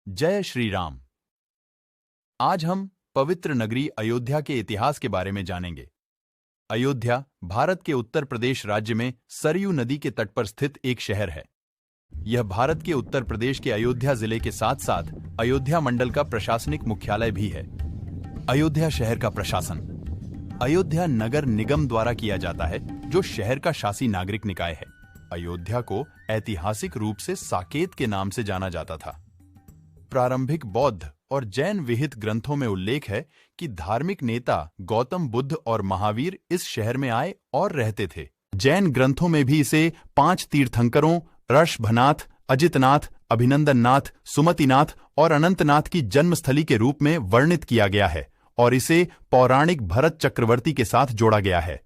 जय श्री राम। आज हम पवित्र नगरी अयोध्या के इतिहास के बारे में जानेंगे। अयोध्या भारत के उत्तर प्रदेश राज्य में सरयू नदी के तट पर स्थित एक शहर है। यह भारत के उत्तर प्रदेश के अयोध्या जिले के साथ साथ अयोध्या मंडल का प्रशासनिक मुख्यालय भी है। अयोध्या शहर का प्रशासन अयोध्या नगर निगम द्वारा किया जाता है, जो शहर का शासी नागरिक निकाय है। अयोध्या को ऐतिहासिक रूप से साकेत के नाम से जाना जाता था। प्रारंभिक बौद्ध और जैन विहित ग्रंथों में उल्लेख है कि धार्मिक नेता गौतम बुद्ध और महावीर इस शहर में आए और रहते थे। जैन ग्रंथों में भी इसे 5 तीर्थंकरों ऋषभनाथ, अजितनाथ, अभिनंदननाथ, सुमतिनाथ और अनंतनाथ की जन्मस्थली के रूप में वर्णित किया गया है और इसे पौराणिक भरत चक्रवर्ती के साथ जोड़ा गया है।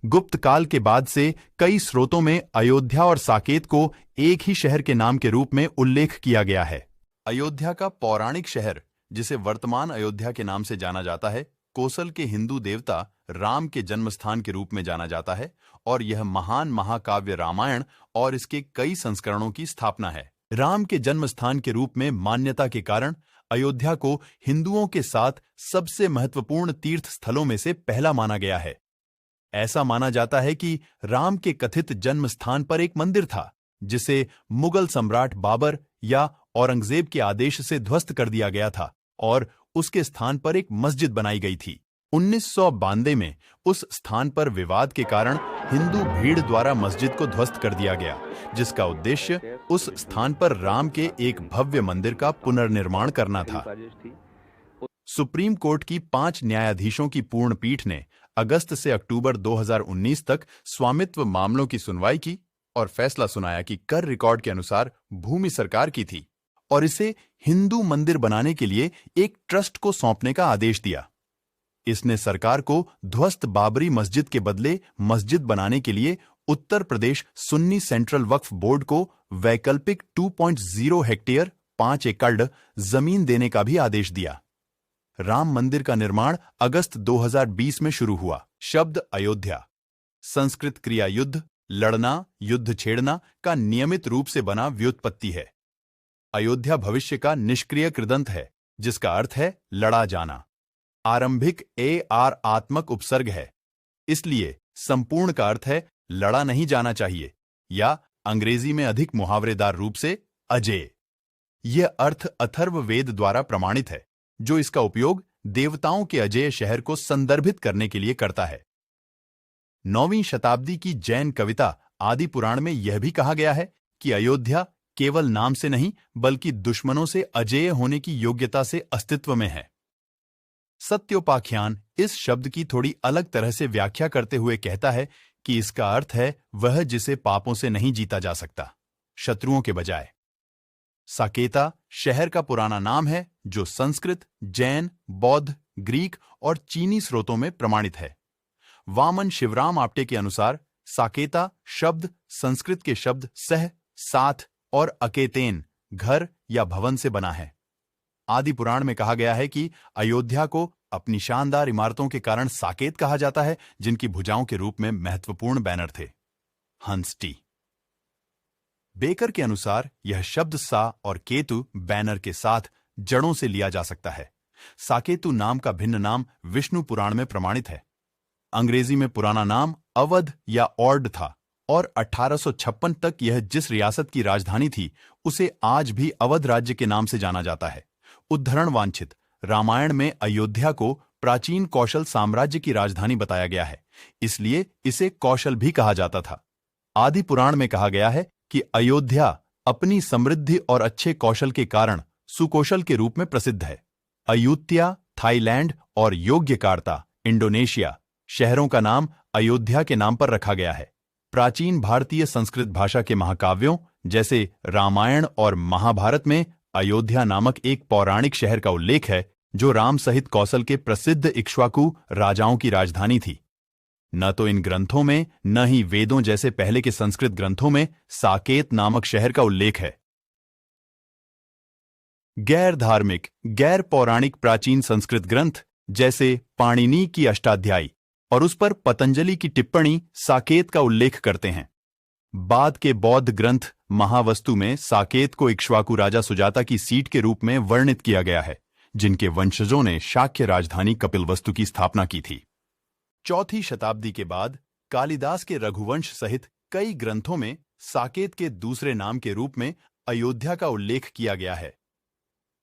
गुप्त काल के बाद से कई स्रोतों में अयोध्या और साकेत को एक ही शहर के नाम के रूप में उल्लेख किया गया है। अयोध्या का पौराणिक शहर, जिसे वर्तमान अयोध्या के नाम से जाना जाता है, कोसल के हिंदू देवता राम के जन्मस्थान के रूप में जाना जाता है और यह महान महाकाव्य रामायण और इसके कई संस्करणों की स्थापना है। राम के जन्मस्थान के रूप में मान्यता के कारण अयोध्या को हिंदुओं के साथ सबसे महत्वपूर्ण तीर्थ स्थलों में से पहला माना गया है। ऐसा माना जाता है कि राम के कथित जन्म स्थान पर एक मंदिर था, जिसे मुगल सम्राट बाबर या औरंगजेब के आदेश से ध्वस्त कर दिया गया था और उसके स्थान पर एक मस्जिद बनाई गई थी। 1992 में उस स्थान पर विवाद के कारण हिंदू भीड़ द्वारा मस्जिद को ध्वस्त कर दिया गया, जिसका उद्देश्य उस स्थान पर राम के एक भव्य मंदिर का पुनर्निर्माण करना था। सुप्रीम कोर्ट की 5 न्यायाधीशों की पूर्ण पीठ ने अगस्त से अक्टूबर 2019 तक स्वामित्व मामलों की सुनवाई की और फैसला सुनाया कि कर रिकॉर्ड के अनुसार भूमि सरकार की थी और इसे हिंदू मंदिर बनाने के लिए एक ट्रस्ट को सौंपने का आदेश दिया। इसने सरकार को ध्वस्त बाबरी मस्जिद के बदले मस्जिद बनाने के लिए उत्तर प्रदेश सुन्नी सेंट्रल वक्फ बोर्ड को वैकल्पिक 2.0 हेक्टेयर 5 एकड़ जमीन देने का भी आदेश दिया। राम मंदिर का निर्माण अगस्त 2020 में शुरू हुआ। शब्द अयोध्या संस्कृत क्रिया युद्ध, लड़ना, युद्ध छेड़ना का नियमित रूप से बना व्युत्पत्ति है। अयोध्या भविष्य का निष्क्रिय कृदंत है, जिसका अर्थ है लड़ा जाना। आरंभिक AR आत्मक उपसर्ग है, इसलिए संपूर्ण का अर्थ है लड़ा नहीं जाना चाहिए, या अंग्रेजी में अधिक मुहावरेदार रूप से अजेय। यह अर्थ अथर्ववेद द्वारा प्रमाणित है, जो इसका उपयोग देवताओं के अजेय शहर को संदर्भित करने के लिए करता है। 9वीं शताब्दी की जैन कविता आदि पुराण में यह भी कहा गया है कि अयोध्या केवल नाम से नहीं बल्कि दुश्मनों से अजेय होने की योग्यता से अस्तित्व में है। सत्योपाख्यान इस शब्द की थोड़ी अलग तरह से व्याख्या करते हुए कहता है कि इसका अर्थ है वह जिसे पापों से नहीं जीता जा सकता, शत्रुओं के बजाय। साकेता शहर का पुराना नाम है, जो संस्कृत, जैन, बौद्ध, ग्रीक और चीनी स्रोतों में प्रमाणित है। वामन शिवराम आप्टे के अनुसार साकेता शब्द संस्कृत के शब्द सह, साथ और अकेतेन घर या भवन से बना है। आदि पुराण में कहा गया है कि अयोध्या को अपनी शानदार इमारतों के कारण साकेत कहा जाता है, जिनकी भुजाओं के रूप में महत्वपूर्ण बैनर थे। हंस टी बेकर के अनुसार यह शब्द सा और केतु बैनर के साथ जड़ों से लिया जा सकता है। साकेतु नाम का भिन्न नाम विष्णु पुराण में प्रमाणित है। अंग्रेजी में पुराना नाम अवध या ऑर्ड था और 1856 तक यह जिस रियासत की राजधानी थी, उसे आज भी अवध राज्य के नाम से जाना जाता है। उद्धरण वांछित रामायण में अयोध्या को प्राचीन कौशल साम्राज्य की राजधानी बताया गया है, इसलिए इसे कौशल भी कहा जाता था। आदि पुराण में कहा गया है कि अयोध्या अपनी समृद्धि और अच्छे कौशल के कारण सुकौशल के रूप में प्रसिद्ध है। अयुत्या थाईलैंड और योग्यकार्ता इंडोनेशिया शहरों का नाम अयोध्या के नाम पर रखा गया है। प्राचीन भारतीय संस्कृत भाषा के महाकाव्यों जैसे रामायण और महाभारत में अयोध्या नामक एक पौराणिक शहर का उल्लेख है, जो राम सहित कौशल के प्रसिद्ध इक्ष्वाकु राजाओं की राजधानी थी। न तो इन ग्रंथों में न ही वेदों जैसे पहले के संस्कृत ग्रंथों में साकेत नामक शहर का उल्लेख है। गैर धार्मिक, गैर पौराणिक प्राचीन संस्कृत ग्रंथ जैसे पाणिनि की अष्टाध्यायी और उस पर पतंजलि की टिप्पणी साकेत का उल्लेख करते हैं। बाद के बौद्ध ग्रंथ महावस्तु में साकेत को इक्ष्वाकु राजा सुजाता की सीट के रूप में वर्णित किया गया है, जिनके वंशजों ने शाक्य राजधानी कपिलवस्तु की स्थापना की थी। 4वीं शताब्दी के बाद कालिदास के रघुवंश सहित कई ग्रंथों में साकेत के दूसरे नाम के रूप में अयोध्या का उल्लेख किया गया है।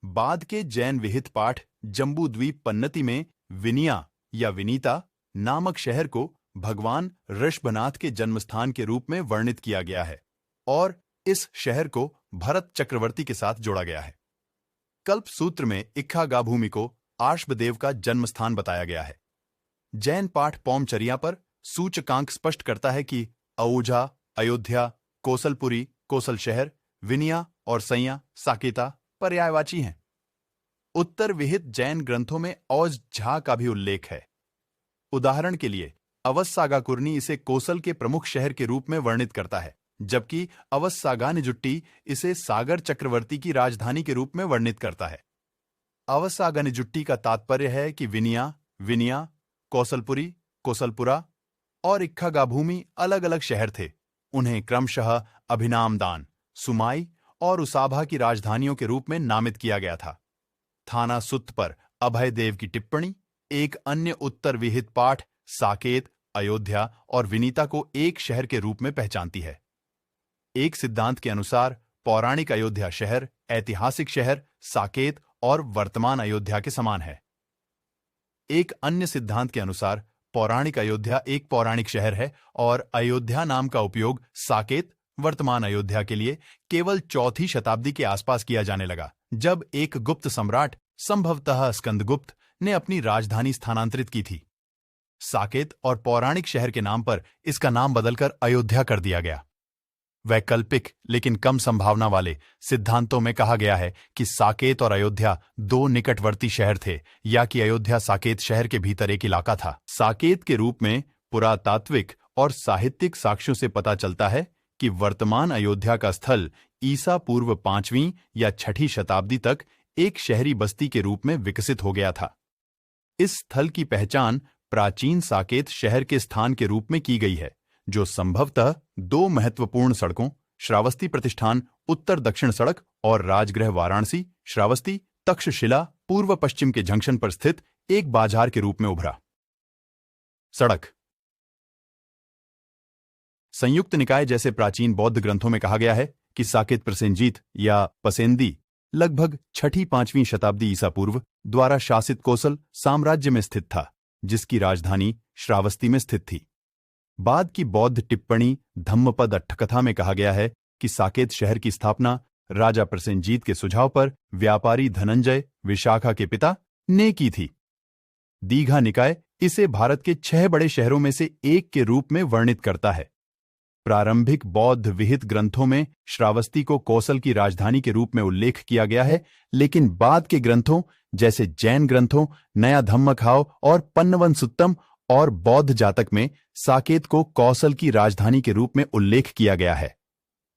बाद के जैन विहित पाठ जम्बूद्वीप पन्नति में विनिया या विनीता नामक शहर को भगवान ऋषभनाथ के जन्मस्थान के रूप में वर्णित किया गया है और इस शहर को भरत चक्रवर्ती के साथ जोड़ा गया है। कल्प सूत्र में इक्खागाभूमि को आर्षभदेव का जन्मस्थान बताया गया है। जैन पाठ पौमचरिया पर सूचकांक स्पष्ट करता है कि अऊझा, अयोध्या, कोसलपुरी, कोसल शहर, विनिया और सैया साकेता पर्यायवाची हैं। उत्तर विहित जैन ग्रंथों में औज झा का भी उल्लेख है। उदाहरण के लिए अवस्सागाकुर्नी इसे कोसल के प्रमुख शहर के रूप में वर्णित करता है, जबकि अवस्सागानिजुट्टी इसे सागर चक्रवर्ती की राजधानी के रूप में वर्णित करता है। अवस्सागानिजुट्टी का तात्पर्य है कि विनिया, विनिया, कोसलपुरी, कोसलपुरा और इक्खागाभूमि अलग अलग शहर थे। उन्हें क्रमशः अभिनामदान, सुमाई और उसाभा की राजधानियों के रूप में नामित किया गया था। थाना सुत्त पर अभयदेव की टिप्पणी एक अन्य उत्तर विहित पाठ साकेत, अयोध्या और विनीता को एक शहर के रूप में पहचानती है। एक सिद्धांत के अनुसार पौराणिक अयोध्या शहर ऐतिहासिक शहर साकेत और वर्तमान अयोध्या के समान है। एक अन्य सिद्धांत के अनुसार पौराणिक अयोध्या एक पौराणिक शहर है और अयोध्या नाम का उपयोग साकेत वर्तमान अयोध्या के लिए केवल 4वीं शताब्दी के आसपास किया जाने लगा, जब एक गुप्त सम्राट संभवतः स्कंदगुप्त ने अपनी राजधानी स्थानांतरित की थी। साकेत और पौराणिक शहर के नाम पर इसका नाम बदलकर अयोध्या कर दिया गया। वैकल्पिक लेकिन कम संभावना वाले सिद्धांतों में कहा गया है कि साकेत और अयोध्या 2 निकटवर्ती शहर थे या कि अयोध्या साकेत शहर के भीतर एक इलाका था। साकेत के रूप में पुरातात्विक और साहित्यिक साक्ष्यों से पता चलता है कि वर्तमान अयोध्या का स्थल ईसा पूर्व 5वीं या 6ठी शताब्दी तक एक शहरी बस्ती के रूप में विकसित हो गया था। इस स्थल की पहचान प्राचीन साकेत शहर के स्थान के रूप में की गई है, जो संभवतः 2 महत्वपूर्ण सड़कों श्रावस्ती प्रतिष्ठान उत्तर दक्षिण सड़क और राजगृह वाराणसी श्रावस्ती तक्षशिला पूर्व पश्चिम के जंक्शन पर स्थित एक बाजार के रूप में उभरा। सड़क संयुक्त निकाय जैसे प्राचीन बौद्ध ग्रंथों में कहा गया है कि साकेत प्रसेनजीत या पसेंदी लगभग 6ठी-5वीं शताब्दी ईसा पूर्व द्वारा शासित कोसल साम्राज्य में स्थित था, जिसकी राजधानी श्रावस्ती में स्थित थी। बाद की बौद्ध टिप्पणी धम्मपद अट्ठकथा में कहा गया है कि साकेत शहर की स्थापना राजा प्रसेनजीत के सुझाव पर व्यापारी धनंजय विशाखा के पिता ने की थी। दीघा निकाय इसे भारत के 6 बड़े शहरों में से एक के रूप में वर्णित करता है। प्रारंभिक बौद्ध विहित ग्रंथों में श्रावस्ती को कोसल की राजधानी के रूप में उल्लेख किया गया है, लेकिन बाद के ग्रंथों जैसे जैन ग्रंथों नया धम्मखाव और पन्नवन सुत्तम और बौद्ध जातक में साकेत को कौसल की राजधानी के रूप में उल्लेख किया गया है।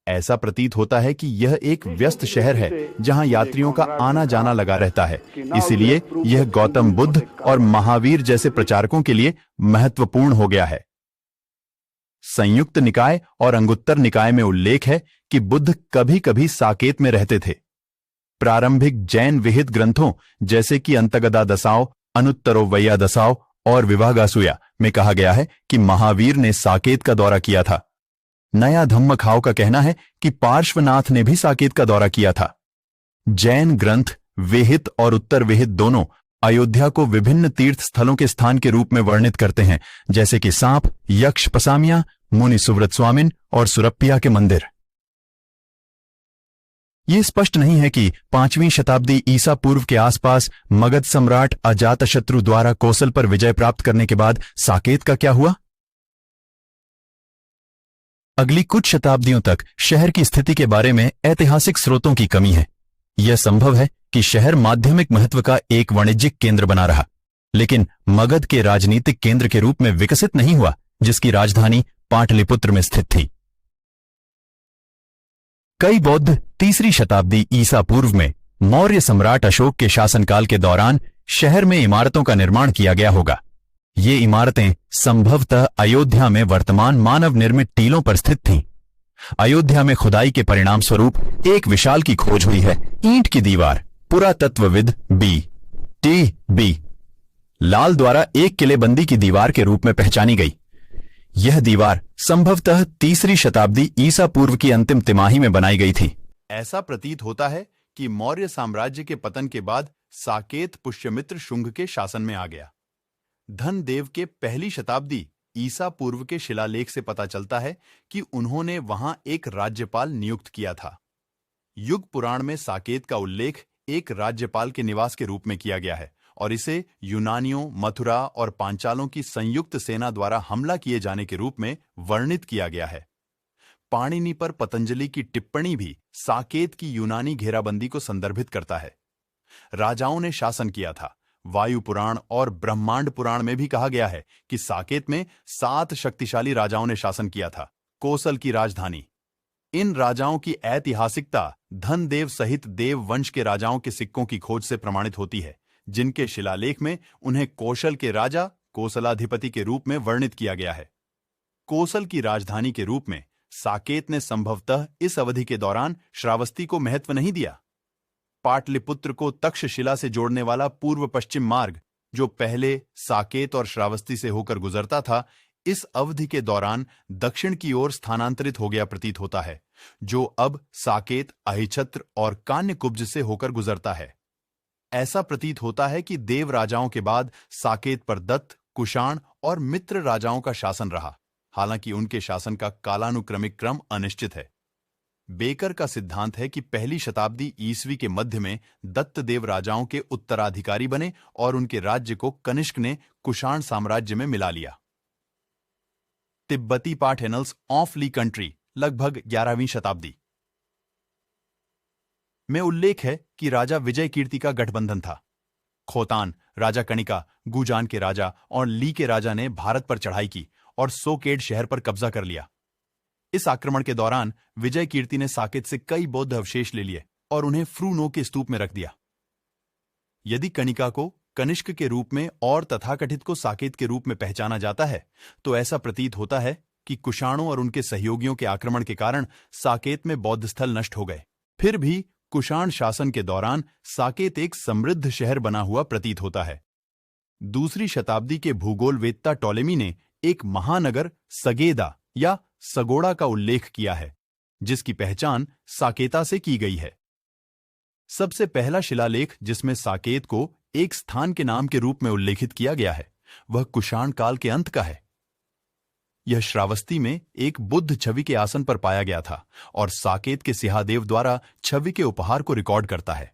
ऐसा प्रतीत होता है कि यह एक व्यस्त शहर है जहां यात्रियों का आना जाना लगा रहता है, इसलिए यह गौतम बुद्ध और महावीर जैसे प्रचारकों के लिए महत्वपूर्ण हो गया है। संयुक्त निकाय और अंगुत्तर निकाय में उल्लेख है कि बुद्ध कभी कभी साकेत में रहते थे। प्रारंभिक जैन विहित ग्रंथों जैसे कि अंतगदा दसाव, अनुत्तरोवैया दसाव और विभागासुया में कहा गया है कि महावीर ने साकेत का दौरा किया था। नया धम्मखाव का कहना है कि पार्श्वनाथ ने भी साकेत का दौरा किया था। जैन ग्रंथ विहित और उत्तर विहित दोनों अयोध्या को विभिन्न तीर्थ स्थलों के स्थान के रूप में वर्णित करते हैं, जैसे कि सांप, यक्ष पसामिया, मुनि सुव्रत स्वामिन और सुरप्पिया के मंदिर। यह स्पष्ट नहीं है कि 5वीं शताब्दी ईसा पूर्व के आसपास मगध सम्राट अजातशत्रु द्वारा कोसल पर विजय प्राप्त करने के बाद साकेत का क्या हुआ। अगली कुछ शताब्दियों तक शहर की स्थिति के बारे में ऐतिहासिक स्रोतों की कमी है। यह संभव है कि शहर माध्यमिक महत्व का एक वाणिज्यिक केंद्र बना रहा, लेकिन मगध के राजनीतिक केंद्र के रूप में विकसित नहीं हुआ, जिसकी राजधानी पाटलिपुत्र में स्थित थी। कई बौद्ध 3री शताब्दी ईसा पूर्व में मौर्य सम्राट अशोक के शासनकाल के दौरान शहर में इमारतों का निर्माण किया गया होगा। ये इमारतें संभवतः अयोध्या में वर्तमान मानव निर्मित टीलों पर स्थित थीं। अयोध्या में खुदाई के परिणाम स्वरूप एक विशाल की खोज हुई है, ईंट की दीवार। पुरातत्वविद बी लाल द्वारा एक किलेबंदी की दीवार के रूप में पहचानी गई। यह दीवार संभवतः 3री शताब्दी ईसा पूर्व की अंतिम तिमाही में बनाई गई थी। ऐसा प्रतीत होता है कि मौर्य साम्राज्य के पतन के बाद साकेत पुष्यमित्र शुंग के शासन में आ गया। धनदेव के 1ली शताब्दी ईसा पूर्व के शिलालेख से पता चलता है कि उन्होंने वहां एक राज्यपाल नियुक्त किया था। युग पुराण में साकेत का उल्लेख एक राज्यपाल के निवास के रूप में किया गया है और इसे यूनानियों, मथुरा और पांचालों की संयुक्त सेना द्वारा हमला किए जाने के रूप में वर्णित किया गया है। पाणिनि पर पतंजलि की टिप्पणी भी साकेत की यूनानी घेराबंदी को संदर्भित करता है। राजाओं ने शासन किया था। वायु पुराण और ब्रह्मांड पुराण में भी कहा गया है कि साकेत में 7 शक्तिशाली राजाओं ने शासन किया था, कोसल की राजधानी। इन राजाओं की ऐतिहासिकता धनदेव सहित देव वंश के राजाओं के सिक्कों की खोज से प्रमाणित होती है, जिनके शिलालेख में उन्हें कौशल के राजा, कोसलाधिपति के रूप में वर्णित किया गया है। कोसल की राजधानी के रूप में साकेत ने संभवतः इस अवधि के दौरान श्रावस्ती को महत्व नहीं दिया। पाटलिपुत्र को तक्षशिला से जोड़ने वाला पूर्व पश्चिम मार्ग, जो पहले साकेत और श्रावस्ती से होकर गुजरता था, इस अवधि के दौरान दक्षिण की ओर स्थानांतरित हो गया प्रतीत होता है, जो अब साकेत, अहिछत्र और कान्यकुब्ज से होकर गुजरता है। ऐसा प्रतीत होता है कि देव राजाओं के बाद साकेत पर दत्त, कुषाण और मित्र राजाओं का शासन रहा, हालांकि उनके शासन का कालानुक्रमिक क्रम अनिश्चित है। बेकर का सिद्धांत है कि 1ली शताब्दी ईसवी के मध्य में दत्तदेव राजाओं के उत्तराधिकारी बने और उनके राज्य को कनिष्क ने कुषाण साम्राज्य में मिला लिया। तिब्बती पाठ एनल्स ऑफ ली कंट्री लगभग 11वीं शताब्दी में उल्लेख है कि राजा विजय कीर्ति का गठबंधन था। खोतान, राजा कणिका, गुजान के राजा और ली के राजा ने भारत पर चढ़ाई की और सोकेड शहर पर कब्जा कर लिया। इस आक्रमण के दौरान विजय कीर्ति ने साकेत से कई बौद्ध अवशेष ले लिए और उन्हें फ्रूनो के स्तूप में रख दिया। यदि कणिका को कनिष्क के रूप में और तथाकथित को साकेत के रूप में पहचाना जाता है, तो ऐसा प्रतीत होता है कि कुषाणों और उनके सहयोगियों के आक्रमण के कारण साकेत में बौद्ध स्थल नष्ट हो गए। फिर भी कुषाण शासन के दौरान साकेत एक समृद्ध शहर बना हुआ प्रतीत होता है। 2री शताब्दी के भूगोलवेत्ता टॉलेमी ने एक महानगर सगेदा या सगोड़ा का उल्लेख किया है, जिसकी पहचान साकेता से की गई है। सबसे पहला शिलालेख जिसमें साकेत को एक स्थान के नाम के रूप में उल्लेखित किया गया है, वह कुषाण काल के अंत का है। यह श्रावस्ती में एक बुद्ध छवि के आसन पर पाया गया था और साकेत के सिंहादेव द्वारा छवि के उपहार को रिकॉर्ड करता है।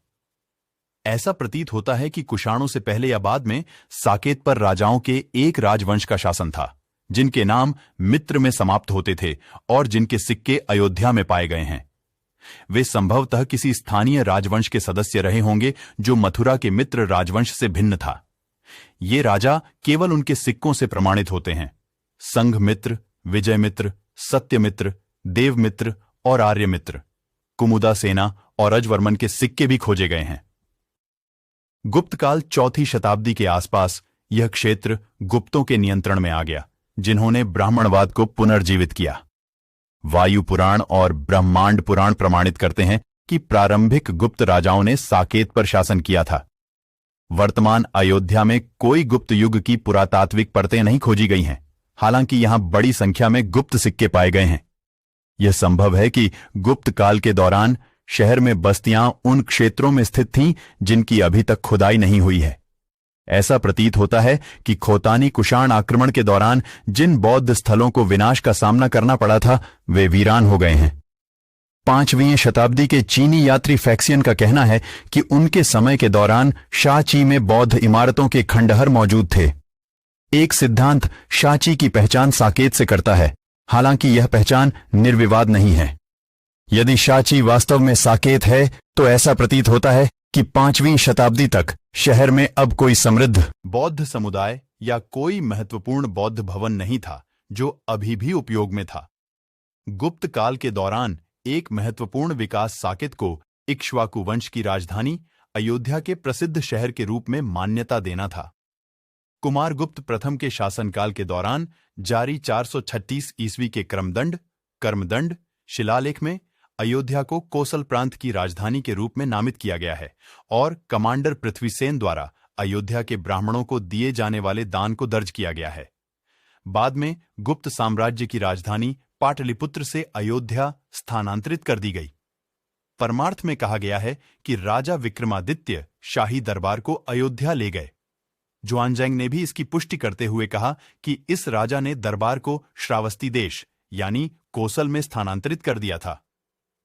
ऐसा प्रतीत होता है कि कुषाणों से पहले या बाद में साकेत पर राजाओं के एक राजवंश का शासन था, जिनके नाम मित्र में समाप्त होते थे और जिनके सिक्के अयोध्या में पाए गए हैं। वे संभवतः किसी स्थानीय राजवंश के सदस्य रहे होंगे जो मथुरा के मित्र राजवंश से भिन्न था। ये राजा केवल उनके सिक्कों से प्रमाणित होते हैं। संघमित्र, विजयमित्र, सत्यमित्र, देवमित्र और आर्यमित्र, कुमुदा सेना और अजवर्मन के सिक्के भी खोजे गए हैं। गुप्तकाल 4वीं शताब्दी के आसपास यह क्षेत्र गुप्तों के नियंत्रण में आ गया, जिन्होंने ब्राह्मणवाद को पुनर्जीवित किया। वायु पुराण और ब्रह्मांड पुराण प्रमाणित करते हैं कि प्रारंभिक गुप्त राजाओं ने साकेत पर शासन किया था। वर्तमान अयोध्या में कोई गुप्त युग की पुरातात्विक परतें नहीं खोजी गई हैं, हालांकि यहां बड़ी संख्या में गुप्त सिक्के पाए गए हैं। यह संभव है कि गुप्त काल के दौरान शहर में बस्तियां उन क्षेत्रों में स्थित थीं जिनकी अभी तक खुदाई नहीं हुई है। ऐसा प्रतीत होता है कि खोतानी कुषाण आक्रमण के दौरान जिन बौद्ध स्थलों को विनाश का सामना करना पड़ा था, वे वीरान हो गए हैं। 5वीं शताब्दी के चीनी यात्री फैक्सियन का कहना है कि उनके समय के दौरान शाची में बौद्ध इमारतों के खंडहर मौजूद थे। एक सिद्धांत शाची की पहचान साकेत से करता है, हालांकि यह पहचान निर्विवाद नहीं है। यदि शाची वास्तव में साकेत है, तो ऐसा प्रतीत होता है कि 5वीं शताब्दी तक शहर में अब कोई समृद्ध बौद्ध समुदाय या कोई महत्वपूर्ण बौद्ध भवन नहीं था जो अभी भी उपयोग में था। गुप्त काल के दौरान एक महत्वपूर्ण विकास साकेत को इक्ष्वाकु वंश की राजधानी अयोध्या के प्रसिद्ध शहर के रूप में मान्यता देना था। कुमारगुप्त प्रथम के शासनकाल के दौरान जारी 436 ईस्वी के कर्मदंड शिलालेख में अयोध्या को कोसल प्रांत की राजधानी के रूप में नामित किया गया है और कमांडर पृथ्वीसेन द्वारा अयोध्या के ब्राह्मणों को दिए जाने वाले दान को दर्ज किया गया है। बाद में गुप्त साम्राज्य की राजधानी पाटलिपुत्र से अयोध्या स्थानांतरित कर दी गई। परमार्थ में कहा गया है कि राजा विक्रमादित्य शाही दरबार को अयोध्या ले गए। जुआनजैंग ने भी इसकी पुष्टि करते हुए कहा कि इस राजा ने दरबार को श्रावस्ती देश यानी कोसल में स्थानांतरित कर दिया था।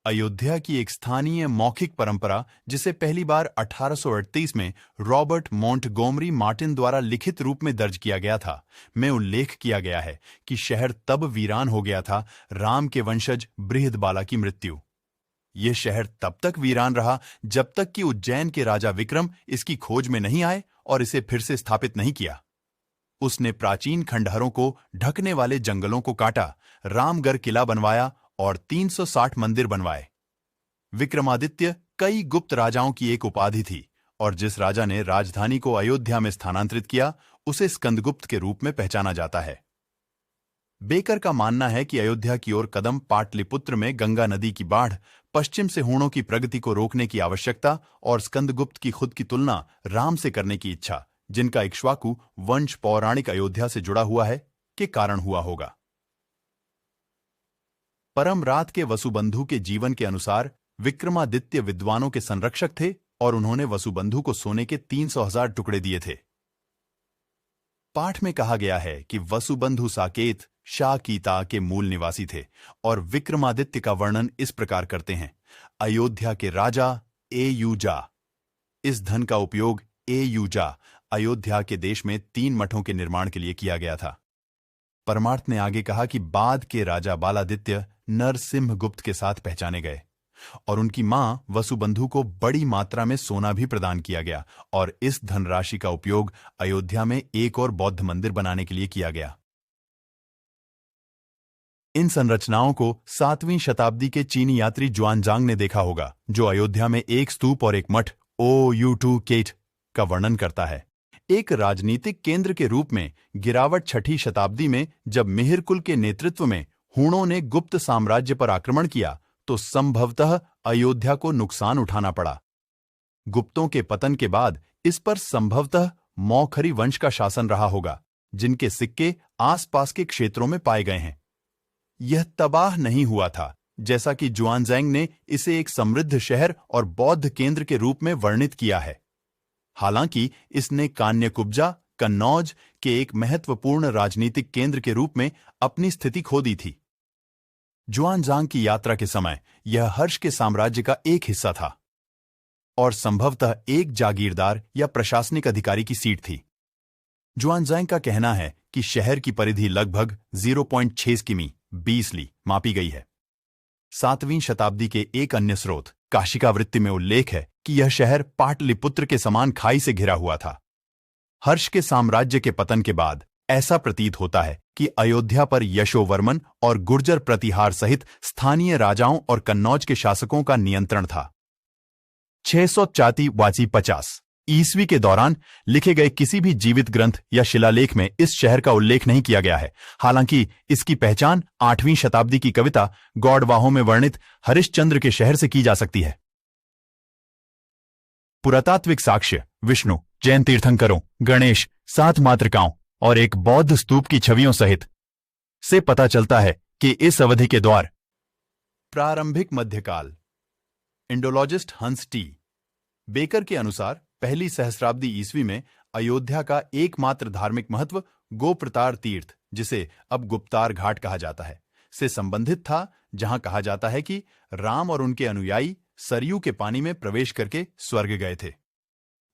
अयोध्या की एक स्थानीय मौखिक परंपरा, जिसे पहली बार 1838 में रॉबर्ट मॉन्टगोमरी मार्टिन द्वारा लिखित रूप में दर्ज किया गया था, में उल्लेख किया गया है कि शहर तब वीरान हो गया था राम के वंशज बृहदबाला की मृत्यु। यह शहर तब तक वीरान रहा जब तक कि उज्जैन के राजा विक्रम इसकी खोज में नहीं आए और इसे फिर से स्थापित नहीं किया। उसने प्राचीन खंडहरों को ढकने वाले जंगलों को काटा, रामगढ़ किला बनवाया और 360 मंदिर बनवाए। विक्रमादित्य कई गुप्त राजाओं की एक उपाधि थी और जिस राजा ने राजधानी को अयोध्या में स्थानांतरित किया उसे स्कंदगुप्त के रूप में पहचाना जाता है। बेकर का मानना है कि अयोध्या की ओर कदम पाटलिपुत्र में गंगा नदी की बाढ़, पश्चिम से हूणों की प्रगति को रोकने की आवश्यकता और स्कंदगुप्त की खुद की तुलना राम से करने की इच्छा, जिनका इक्ष्वाकु वंश पौराणिक अयोध्या से जुड़ा हुआ है, के कारण हुआ होगा। परमरात के वसुबंधु के जीवन के अनुसार विक्रमादित्य विद्वानों के संरक्षक थे और उन्होंने वसुबंधु को सोने के 300,000 टुकड़े दिए थे। पाठ में कहा गया है कि वसुबंधु साकेत शाकीता के मूल निवासी थे और विक्रमादित्य का वर्णन इस प्रकार करते हैं, अयोध्या के राजा एयूजा। इस धन का उपयोग एयूजा अयोध्या के देश में 3 मठों के निर्माण के लिए किया गया था। परमार्थ ने आगे कहा कि बाद के राजा बालादित्य नरसिंहगुप्त के साथ पहचाने गए और उनकी मां वसुबंधु को बड़ी मात्रा में सोना भी प्रदान किया गया और इस धनराशि का उपयोग अयोध्या में एक और बौद्ध मंदिर बनाने के लिए किया गया। इन संरचनाओं को 7वीं शताब्दी के चीनी यात्री जुआनजांग ने देखा होगा, जो अयोध्या में एक स्तूप और एक मठ ओयू केट का वर्णन करता है। एक राजनीतिक केंद्र के रूप में गिरावट 6ठी शताब्दी में जब मिहिरकुल के नेतृत्व में हूणों ने गुप्त साम्राज्य पर आक्रमण किया तो संभवतः अयोध्या को नुकसान उठाना पड़ा। गुप्तों के पतन के बाद इस पर संभवतः मौखरी वंश का शासन रहा होगा, जिनके सिक्के आसपास के क्षेत्रों में पाए गए हैं। यह तबाह नहीं हुआ था, जैसा कि जुआनजैंग ने इसे एक समृद्ध शहर और बौद्ध केंद्र के रूप में वर्णित किया है। हालांकि इसने कान्यकुब्जा कन्नौज के एक महत्वपूर्ण राजनीतिक केंद्र के रूप में अपनी स्थिति खो दी थी। जुआनजांग की यात्रा के समय यह हर्ष के साम्राज्य का एक हिस्सा था और संभवतः एक जागीरदार या प्रशासनिक अधिकारी की सीट थी। जुआनजांग का कहना है कि शहर की परिधि लगभग 0.6 किमी 20 ली मापी गई है। 7वीं शताब्दी के एक अन्य स्रोत काशिकावृत्ति में उल्लेख है कि यह शहर पाटलिपुत्र के समान खाई से घिरा हुआ था। हर्ष के साम्राज्य के पतन के बाद ऐसा प्रतीत होता है कि अयोध्या पर यशोवर्मन और गुर्जर प्रतिहार सहित स्थानीय राजाओं और कन्नौज के शासकों का नियंत्रण था। 650 ईस्वी के दौरान लिखे गए किसी भी जीवित ग्रंथ या शिलालेख में इस शहर का उल्लेख नहीं किया गया है। हालांकि इसकी पहचान 8वीं शताब्दी की कविता गौड़वाहों में वर्णित हरिश्चंद्र के शहर से की जा सकती है। पुरातात्विक साक्ष्य विष्णु, जैन तीर्थंकरों, गणेश, 7 मातृकाओं और एक बौद्ध स्तूप की छवियों सहित से पता चलता है कि इस अवधि के द्वार प्रारंभिक मध्यकाल। इंडोलॉजिस्ट हंस टी बेकर के अनुसार पहली सहस्राब्दी ईस्वी में अयोध्या का एकमात्र धार्मिक महत्व गोप्रतार तीर्थ, जिसे अब गुप्तार घाट कहा जाता है, से संबंधित था, जहां कहा जाता है कि राम और उनके अनुयायी सरयू के पानी में प्रवेश करके स्वर्ग गए थे।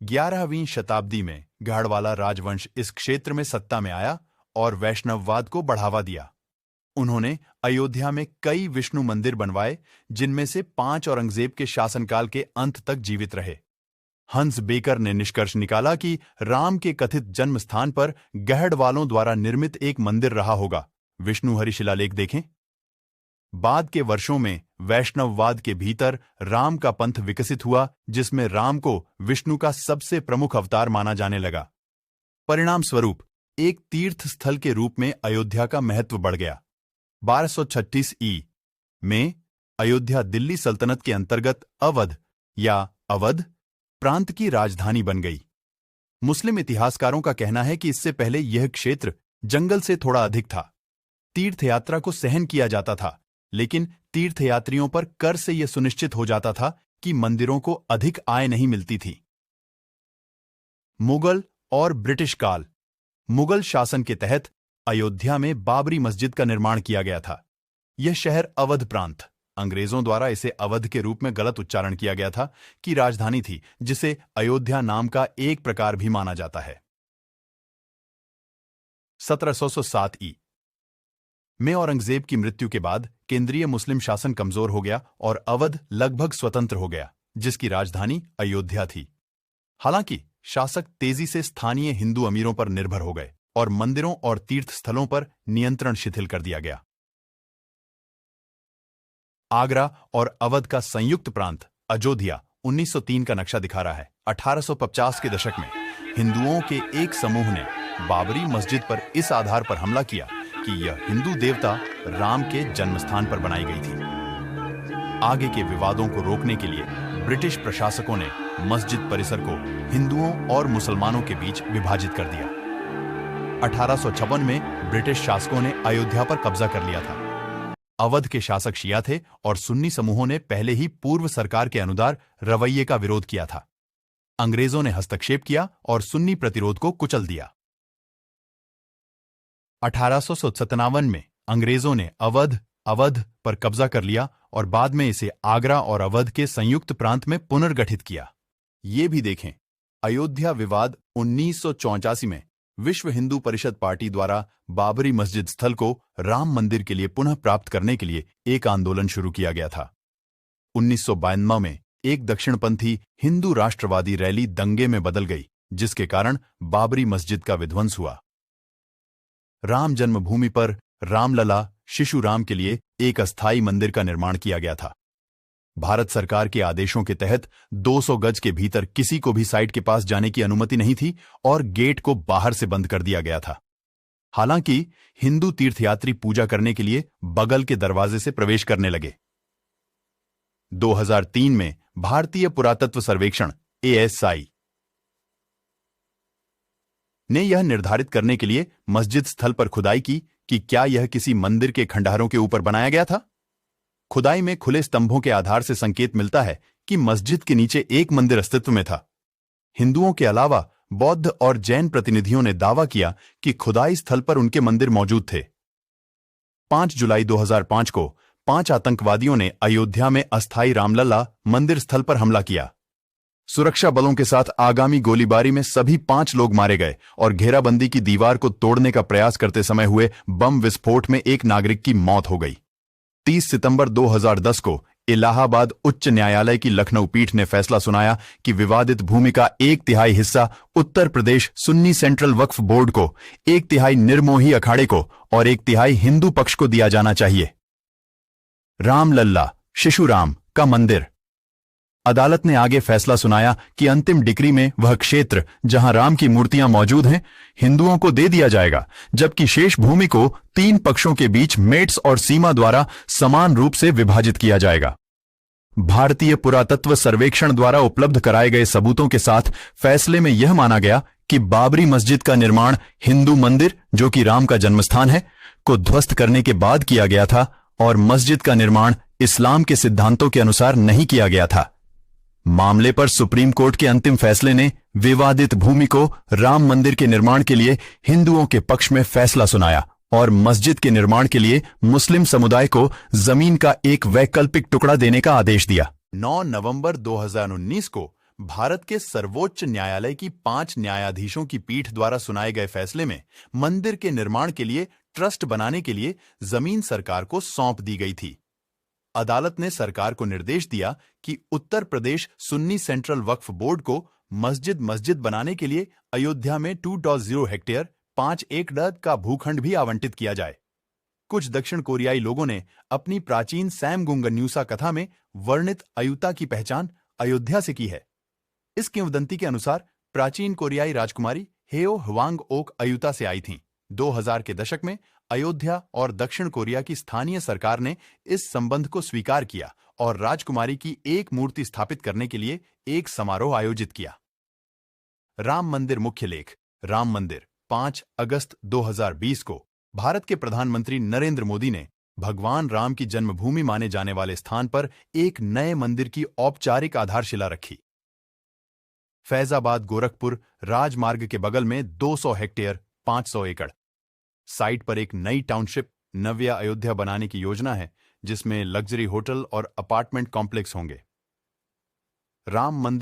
11वीं शताब्दी में गाढ़वाला राजवंश इस क्षेत्र में सत्ता में आया और वैष्णववाद को बढ़ावा दिया। उन्होंने अयोध्या में कई विष्णु मंदिर बनवाए, जिनमें से 5 औरंगजेब के शासनकाल के अंत तक जीवित रहे। हंस बेकर ने निष्कर्ष निकाला कि राम के कथित जन्म स्थान पर गहड़वालों द्वारा निर्मित एक मंदिर रहा होगा। विष्णुहरि शिलालेख देखें। बाद के वर्षों में वैष्णववाद के भीतर राम का पंथ विकसित हुआ, जिसमें राम को विष्णु का सबसे प्रमुख अवतार माना जाने लगा। परिणाम स्वरूप एक तीर्थ स्थल के रूप में अयोध्या का महत्व बढ़ गया। 1236 ई में अयोध्या दिल्ली सल्तनत के अंतर्गत अवध या अवध प्रांत की राजधानी बन गई। मुस्लिम इतिहासकारों का कहना है कि इससे पहले यह क्षेत्र जंगल से थोड़ा अधिक था। तीर्थयात्रा को सहन किया जाता था, लेकिन तीर्थयात्रियों पर कर से यह सुनिश्चित हो जाता था कि मंदिरों को अधिक आय नहीं मिलती थी। मुगल और ब्रिटिश काल। मुगल शासन के तहत अयोध्या में बाबरी मस्जिद का निर्माण किया गया था। यह शहर अवध प्रांत, अंग्रेजों द्वारा इसे अवध के रूप में गलत उच्चारण किया गया था, की राजधानी थी, जिसे अयोध्या नाम का एक प्रकार भी माना जाता है। 1707 में औरंगजेब की मृत्यु के बाद केंद्रीय मुस्लिम शासन कमजोर हो गया और अवध लगभग स्वतंत्र हो गया, जिसकी राजधानी अयोध्या थी। हालांकि शासक तेजी से स्थानीय हिंदू अमीरों पर निर्भर हो गए और मंदिरों और तीर्थ स्थलों पर नियंत्रण शिथिल कर दिया गया। आगरा और अवध का संयुक्त प्रांत अयोध्या 1903 का नक्शा दिखा रहा है। 1850 के दशक में हिंदुओं के एक समूह ने बाबरी मस्जिद पर इस आधार पर हमला किया कि यह हिंदू देवता राम के जन्मस्थान पर बनाई गई थी। आगे के विवादों को रोकने के लिए ब्रिटिश प्रशासकों ने मस्जिद परिसर को हिंदुओं और मुसलमानों के बीच विभाजित कर दिया। 1856 में ब्रिटिश शासकों ने अयोध्या पर कब्जा कर लिया था। अवध के शासक शिया थे और सुन्नी समूहों ने पहले ही पूर्व सरकार के अनुदार रवैये का विरोध किया था। अंग्रेजों ने हस्तक्षेप किया और सुन्नी प्रतिरोध को कुचल दिया। 1857 में अंग्रेजों ने अवध पर कब्जा कर लिया और बाद में इसे आगरा और अवध के संयुक्त प्रांत में पुनर्गठित किया। ये भी देखें, अयोध्या विवाद 1984 में विश्व हिंदू परिषद पार्टी द्वारा बाबरी मस्जिद स्थल को राम मंदिर के लिए पुनः प्राप्त करने के लिए एक आंदोलन शुरू किया गया था। 1992 में एक दक्षिणपंथी हिंदू राष्ट्रवादी रैली दंगे में बदल गई, जिसके कारण बाबरी मस्जिद का विध्वंस हुआ। राम जन्मभूमि पर रामलला शिशु राम के लिए एक अस्थायी मंदिर का निर्माण किया गया था। भारत सरकार के आदेशों के तहत 200 गज के भीतर किसी को भी साइट के पास जाने की अनुमति नहीं थी और गेट को बाहर से बंद कर दिया गया था। हालांकि हिंदू तीर्थयात्री पूजा करने के लिए बगल के दरवाजे से प्रवेश करने लगे। 2003 में भारतीय पुरातत्व सर्वेक्षण ASI ने यह निर्धारित करने के लिए मस्जिद स्थल पर खुदाई की कि क्या यह किसी मंदिर के खंडहरों के ऊपर बनाया गया था। खुदाई में खुले स्तंभों के आधार से संकेत मिलता है कि मस्जिद के नीचे एक मंदिर अस्तित्व में था। हिंदुओं के अलावा बौद्ध और जैन प्रतिनिधियों ने दावा किया कि खुदाई स्थल पर उनके मंदिर मौजूद थे। 5 जुलाई 2005 को 5 आतंकवादियों ने अयोध्या में अस्थायी रामलला मंदिर स्थल पर हमला किया। सुरक्षा बलों के साथ आगामी गोलीबारी में सभी 5 लोग मारे गए और घेराबंदी की दीवार को तोड़ने का प्रयास करते समय हुए बम विस्फोट में एक नागरिक की मौत हो गई। 30 सितंबर 2010 को इलाहाबाद उच्च न्यायालय की लखनऊ पीठ ने फैसला सुनाया कि विवादित भूमि का 1/3 हिस्सा उत्तर प्रदेश सुन्नी सेंट्रल वक्फ बोर्ड को, 1/3 निर्मोही अखाड़े को और 1/3 हिंदू पक्ष को दिया जाना चाहिए। रामलल्ला शिशु राम का मंदिर। अदालत ने आगे फैसला सुनाया कि अंतिम डिक्री में वह क्षेत्र जहां राम की मूर्तियां मौजूद हैं, हिंदुओं को दे दिया जाएगा, जबकि शेष भूमि को 3 पक्षों के बीच मेट्स और सीमा द्वारा समान रूप से विभाजित किया जाएगा। भारतीय पुरातत्व सर्वेक्षण द्वारा उपलब्ध कराए गए सबूतों के साथ फैसले में यह माना गया कि बाबरी मस्जिद का निर्माण हिंदू मंदिर, जो कि राम का जन्मस्थान है, को ध्वस्त करने के बाद किया गया था और मस्जिद का निर्माण इस्लाम के सिद्धांतों के अनुसार नहीं किया गया था। मामले पर सुप्रीम कोर्ट के अंतिम फैसले ने विवादित भूमि को राम मंदिर के निर्माण के लिए हिंदुओं के पक्ष में फैसला सुनाया और मस्जिद के निर्माण के लिए मुस्लिम समुदाय को जमीन का एक वैकल्पिक टुकड़ा देने का आदेश दिया। 9 नवंबर 2019 को भारत के सर्वोच्च न्यायालय की 5 न्यायाधीशों की पीठ द्वारा सुनाए गए फैसले में मंदिर के निर्माण के लिए ट्रस्ट बनाने के लिए जमीन सरकार को सौंप दी गई थी। अदालत ने सरकार को निर्देश दिया कि उत्तर प्रदेश सुन्नी सेंट्रल वक्फ बोर्ड को मस्जिद बनाने के लिए अयोध्या में 2.0 हेक्टेयर 5 एकड़ का भूखंड भी आवंटित किया जाए। कुछ दक्षिण कोरियाई लोगों ने अपनी प्राचीन सैमगुंगन्यूसा कथा में वर्णित अयुता की पहचान अयोध्या से की है। इस किंवदंती के अनुसार प्राचीन कोरियाई राजकुमारी हेओ ह्वांग ओक अयुता से आई थीं। 2000 के दशक में अयोध्या और दक्षिण कोरिया की स्थानीय सरकार ने इस संबंध को स्वीकार किया और राजकुमारी की एक मूर्ति स्थापित करने के लिए एक समारोह आयोजित किया। राम मंदिर मुख्य लेख। राम मंदिर 5 अगस्त 2020 को भारत के प्रधानमंत्री नरेंद्र मोदी ने भगवान राम की जन्मभूमि माने जाने वाले स्थान पर एक नए मंदिर की औपचारिक आधारशिला रखी। फैजाबाद गोरखपुर राजमार्ग के बगल में 200 हेक्टेयर 500 एकड़ साइट पर एक नई टाउनशिप नव्या अयोध्या बनाने की योजना है, जिसमें लग्जरी होटल और अपार्टमेंट कॉम्प्लेक्स होंगे। राम मंदिर